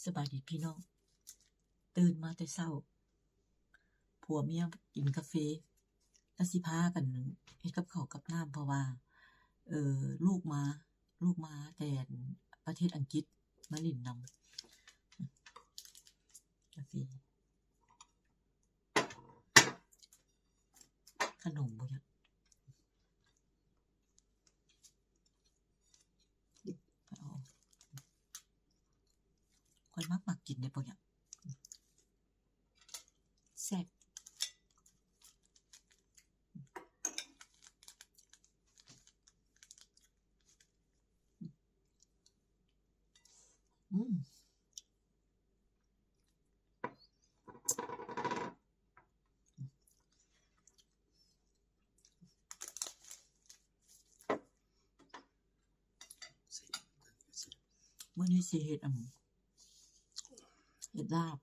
สบายดีพี่น้องตื่นมาแต่เช้าผัวเมียกินกาแฟแล้วสิพากันเฮ็ดกับข้าวกับน้ำเพราะว่าลูกมาแต่ประเทศอังกฤษมาเล่นนำกาแฟขนมบ่จ๊ะเอาค่อยมักกินได้บ่จ๊ะแซ่บมื้อนี้สิเฮ็ดลาบ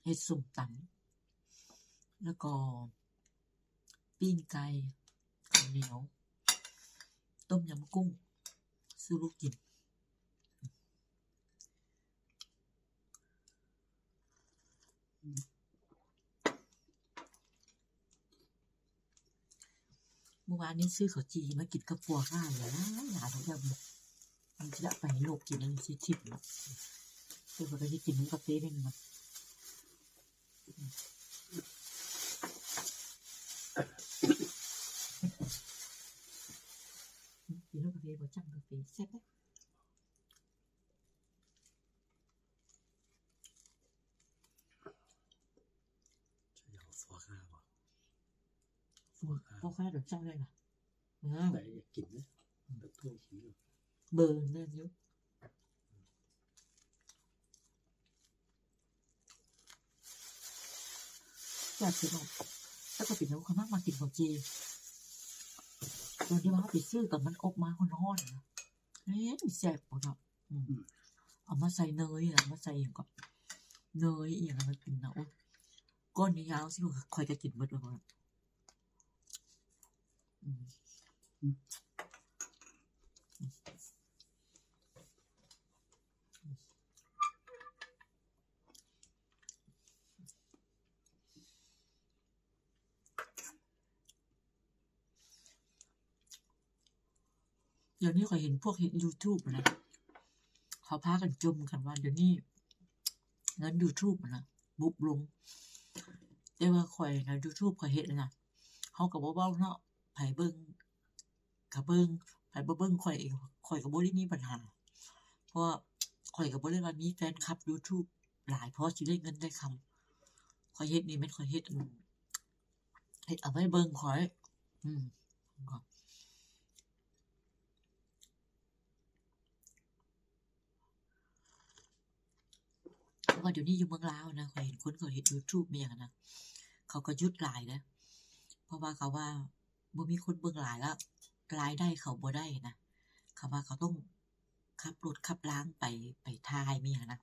เฮ็ดส้มตำแล้วก็ปิ้งไก่ข้าวเหนียวต้มยำกุ้งสู่ลูกกินเมื่อวานนี้ซื้อข้าวจี่มากินกับปัวข้าวหลายทุกอย่างมันจะไปให้ลูกกินอันนี้สิทิพย์เนาะเดี๋ยวก็สิกินกับกาแฟนี่เนาะกินกับกาแฟบ่จังกาแฟแซ่บเด้ฟัวข้าวดอกจังเลยล่ะแต่อยากกินนะแบบถ้วยสีเบอร์นั่นอยู่อยากสิบอกแล้วก็เป็นแล้วเขามากินข้าวจีตอนที่ว่าเขาไปซื้อกับมันอบมาร้อนๆนะแซ่บบ่เนาะเอามาใส่เนยอ่ะมาใส่อย่างก็เนยอีหยังมากินนะโอ้ก้อนยาวๆสิค่อยจะกินหมดแล้วบ่เดี๋ยวนี้ข้อยเห็นพวกเฮ็ด YouTube นะเขาพากันจมกันว่าเดี๋ยวนี้เงิน YouTube นะบุบลงแต่ว่าข้อยนะ YouTube ข้อยเฮ็ดนะเฮาก็บ่เว้าเนาะไผเบิ่งก็เบิ่งไผบ่เบิ่งข้อยก็บ่ได้มีปัญหาเพราะข้อยก็บ่ได้ว่ามีแฟนคลับ YouTube หลายพอสิได้เงินได้คำข้อยเฮ็ดนี่แม่นข้อยเฮ็ดเอาไว้เบิ่งข้อยเพราะว่าเดี๋ยวนี้อยู่เมืองลาวนะข้อยเห็นคนเขาเฮ็ด YouTube มีหยังนะเขาก็หยุดหลายนะเพราะว่าเขาว่าบ่มีคนเบิ่งหลายแล้วรายได้เขาบ่ได้นะเขาว่าเขาต้องขับรถขับล้างไปถ่ายมีหยังนะ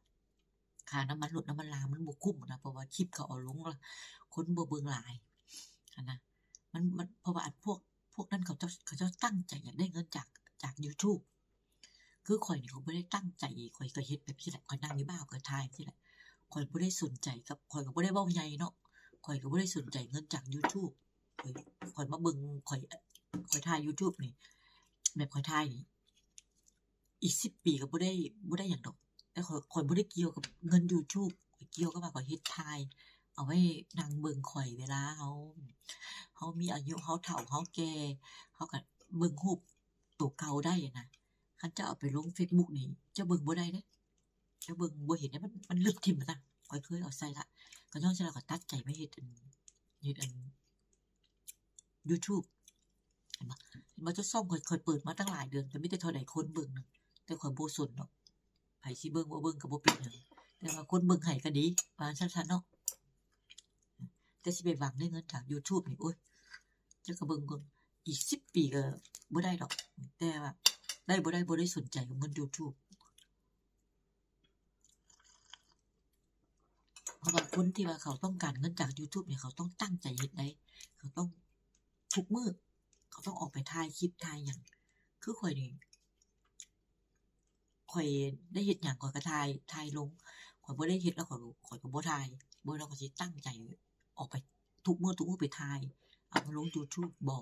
ค่าน้ำมันรถน้ำมันรางมันบ่คุ้มนะเพราะว่าคลิปเขาเอาลงแล้วคนบ่เบิ่งหลายนะมันเพราะว่าพวกนั้นเขาจะตั้งใจอยากได้เงินจาก YouTube คือข้อยนี่ก็บ่ได้ตั้งใจข้อยก็เฮ็ดแบบนี้แหละข้อยนั่งอยู่บ้านก็ถ่ายจังซี่แหละข้อยบ่ได้สนใจกับข้อยก็บ่ได้เว้าใหญ่เนาะข้อยก็บ่ได้สนใจเงินจาก YouTube ข้อยมาเบิ่งข้อยถ่าย YouTube นี่แบบข้อยถ่ายนี่อีก10ปีก็บ่ได้หยังดอกแต่ข้อยบ่ได้เกี่ยวกับเงิน YouTube ข้อยเกี่ยวกับว่าข้อยเฮ็ดถ่ายเอาไว้นั่งเบิ่งข้อยเวลาเฮามีอายุเฮาเฒ่าเฮาแก่เฮาก็เบิ่งรูปตัวเก่าได้นะคันเจ้าเอาไปลง Facebook นี่เจ้าเบิ่งบ่ได้เด้เจ้าเบิ่งบ่เห็นมันลึกทิ่มซะข้อยเคยเอาใส่ละก็ย้อนซั่นแล้วก็ตัดใจมาเฮ็ดอัน YouTube เห็นบ่จะซ่อมข้อยเปิดมาตั้งหลายเดือนแต่มีแต่เท่าใดคนเบิ่งนึงแต่ข้อยบ่สนเนาะไผสิเบิ่งบ่เบิ่งก็บ่เป็นหยังแต่ว่าคนเบิ่งให้ก็ดีว่าซั่นๆเนาะแต่สิไปหวังได้เงินจาก YouTube นี่โอ๊ยเจ้าก็เบิ่งอีก10ปีก็บ่ได้ดอกแต่ว่าได้บ่ได้สนใจกับเงิน YouTube เพราะว่าคนที่ว่าเขาต้องการเงินจาก YouTube เนี่ยเขาต้องตั้งใจเฮ็ดได้เขาต้องทุกมื้อเขาต้องออกไปถ่ายคลิปถ่ายหยังคือข้อยนี่ข ข่อยได้เฮ็ดหยังข่อยก็ถ่ายลงข่อยบ่ได้เฮ็ดแล้วข่อยก็บ่ถ่ายบ่แล้วก็สิตั้งใจออกไปทุกมื้อไปถ่ายเอามาลงยูทูบบ่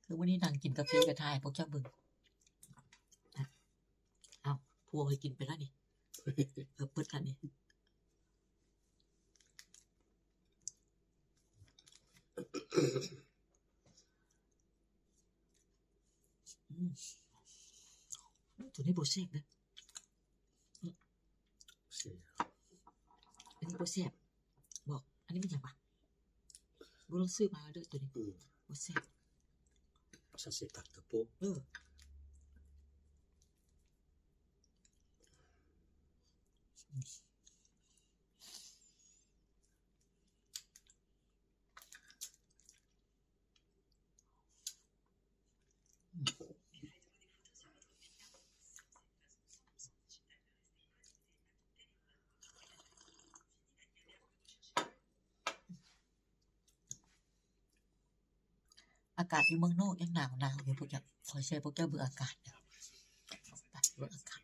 คือวันนี้นั่งกินกาแฟก็ถ่ายให้พวกเจ้าเบิ่งอะอ้าวผัวข้อยกินไปแล้วนี่เบิดแล้วนี่อืมตัวนี้บ่แซ่บนะอันนี้บ่แซ่บบอกอันนี้มันหยังวะบ่ลองซื้อมาเด้อตัวนี้บ่แซ่บ Ça c'est tarte pot. อากาศอยู่เมืองนอกยังหนาวอยู่พวกเจ้าขอแชร์พวกเจ้าเบิ่งอากาศเด้อไปเบิ่งอากาศ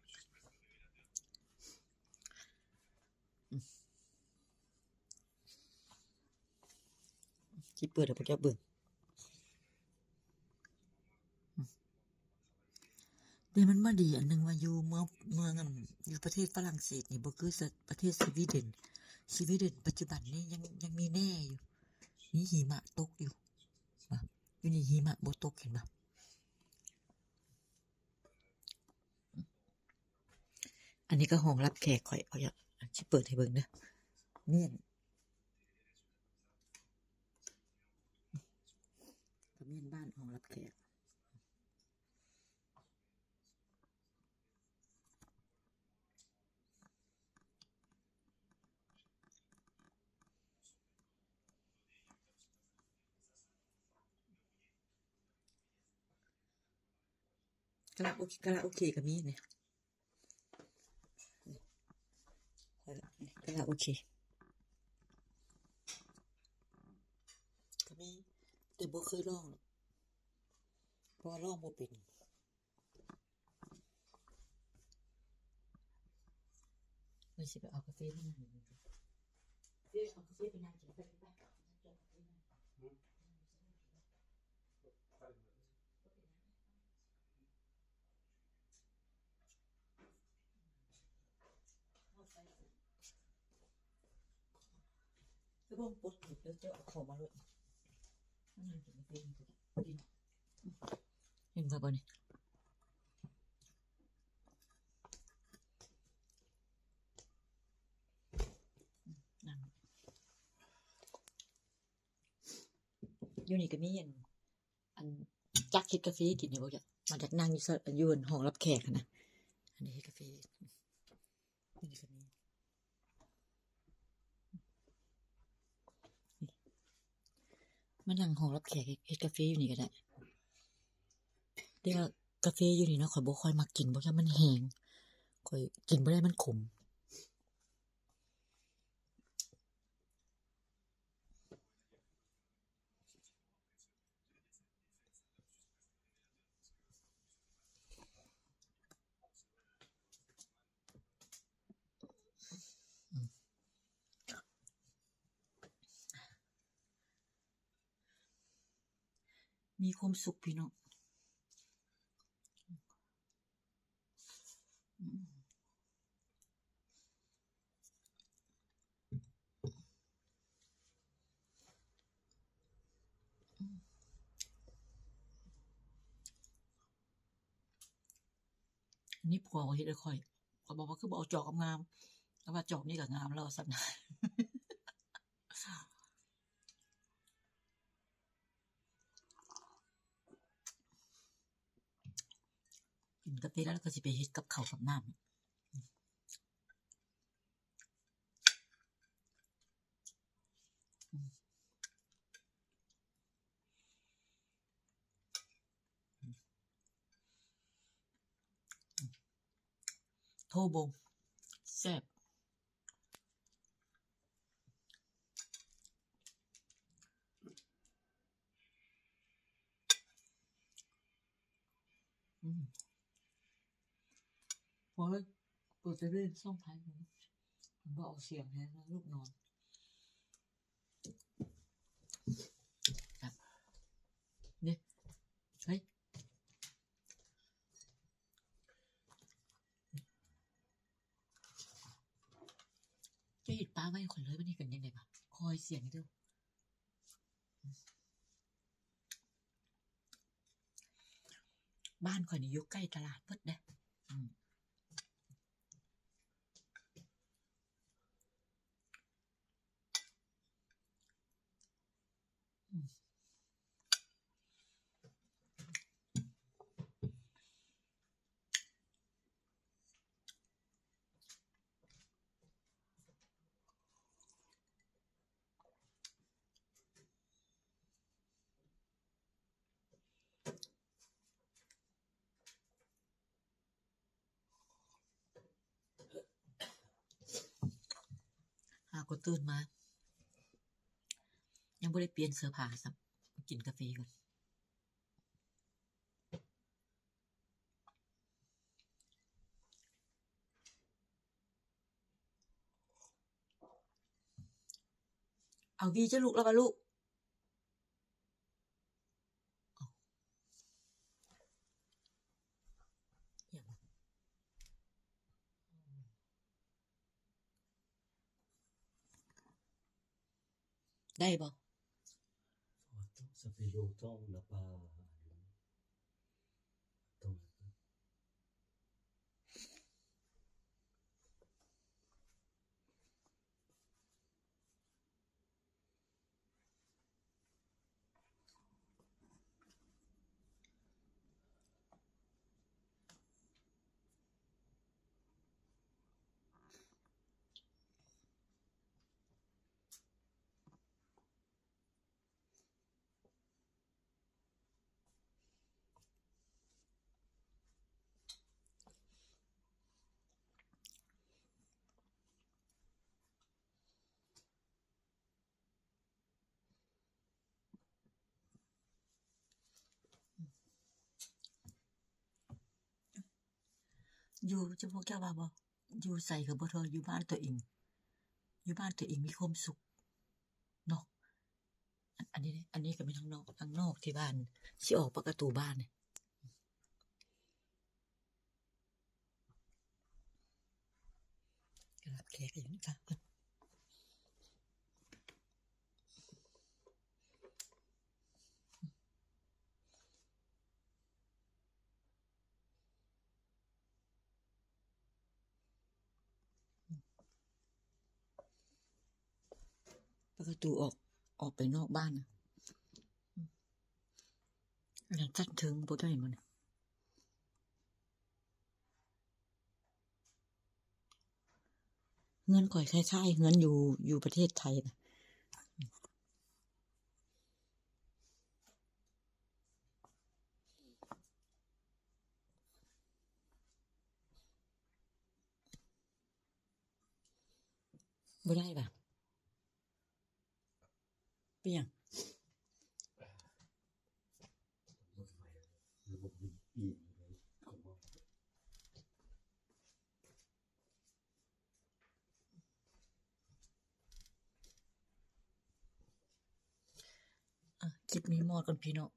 สิเปิดให้พวกเจ้าเบิ่งแต่มันบ่ดีอันหนึงว่าอยู่เมืองอันอยู่ประเทศฝรั่งเศสนี่บ่คือประเทศสวีเดนปัจจุบันนี้ยังมีแน่อยู่มีหิมะตกอยู่ว่าอยู่นี่หิมะบ่ตกเห็นบ่อันนี้ก็ห้องรับแขกข่อยเอาอยากสิเปิดให้เบิ่งเด้อเมียนก็เมียนบ้านห้องรับแขกกะละโอเคก็มีเนี่ยกะละโอเคก็มีแต่บ่เคยลองหรอกเพราะว่าลองบ่เป็นมันสิไปเอากาแฟที่นั่นเอากาแฟไปนั่งกินไปก็บ่ปลดถูกเด้อเจ้าเอาเข้ามาเลยนั่งกินกาแฟนี่ก็ดีเห็นบ่นี่นั่งอยู่นี่ก็มีอันจักเฮ็ดกาแฟกินนี่บ่จ้ะมาจากนั่งอยู่ห้องรับแขกนะอันนี้เฮ็ดกาแฟนี่ก็มีมานั่งห้องรับแขกเฮ็ดกาแฟอยู่นี่ก็ได้แต่ว่ากาแฟอยู่นี่เนาะข้อยบ่ค่อยมักกินเพราะว่ามันแห้งข้อยกินบ่ได้มันขมมีความสุขพี่น้องอันนี้ผัวข้อยเฮ็ดให้ข้อยบอกว่าคือบ่เอาจอกงามๆแต่ว่าจอกนี่ก็งามแล้วว่าซั่นน่ะกินกาแฟแล้วก็สิไปเฮ็ดกับข้าวกับน้ำโทบงแซ่บ บอกเลยเปิดไปเรื่อยส่องไพ่ผมบอกเอาเสียงแทนนะลูกนอนครับเนี่ยเฮ้ยจะหยิบป้าไว้คนเลยวันนี้กันยังไงปะคอยเสียงด้วยบ้านข่อยนี่อยู่ใกล้ตลาดเพิดเด้อืมก็ตื่นมายังไม่ได้เปลี่ยนเสื้อผ้าสักกินกาแฟก่อนเอาวีจะลุกแล้วป่ะลูกอย่างวะได้ป่ะ Ça fait longtemps on n'a pas attends. อยู่จะพวกเจ้าว่าบ่อยู่ใส่กับบ่ทออยู่บ้านตัวเองอยู่บ้านตัวเองมีความสุขเนาะอันนี้ก็เป็นทางนอกที่บ้านสิออกประตูบ้านเนี่ยก็รับแขกอยู่นี่ค่ะประตูออกไปนอกบ้านนะอันนั้นจัดถึงบ่ได้มันเงินข่อยคล้ายๆเงินอยู่ประเทศไทยนะบ่ได้ป่ะเป็นหยัง ระบบมันอีกเลยของมัน คลิปนี้หมดก่อนพี่น้อง